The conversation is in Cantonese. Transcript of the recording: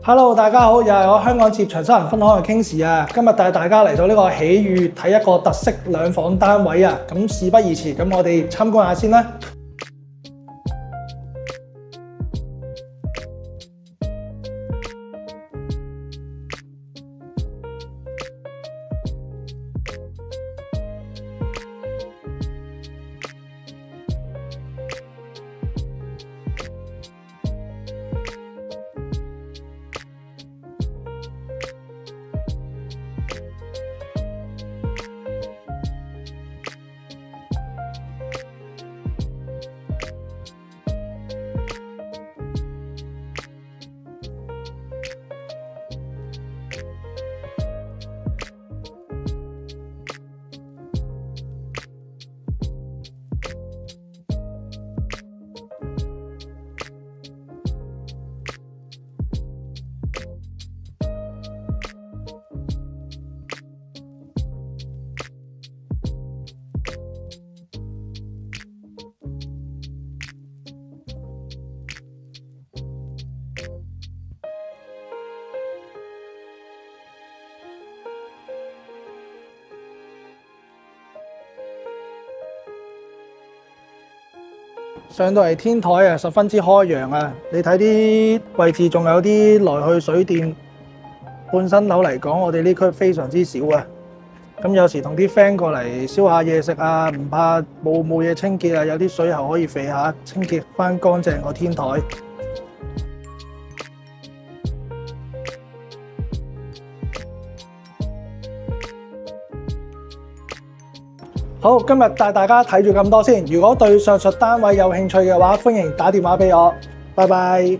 Hello， 大家好，又係我香港接長沙灣分行嘅 Kingsley啊！今日帶大家嚟到呢個喜悅睇一個特色兩房單位啊！咁事不宜遲，咁我哋參觀下先啦。上到嚟天台啊，十分之開揚啊！你睇啲位置仲有啲來去水電，半新樓嚟講，我哋呢區非常之少啊！咁有時同啲 friend 過嚟燒下嘢食啊，唔怕冇嘢清潔啊，有啲水喉可以肥下，清潔翻乾淨個天台。好，今日帶大家睇住咁多先。如果對上述單位有興趣嘅話，歡迎打電話俾我。拜拜。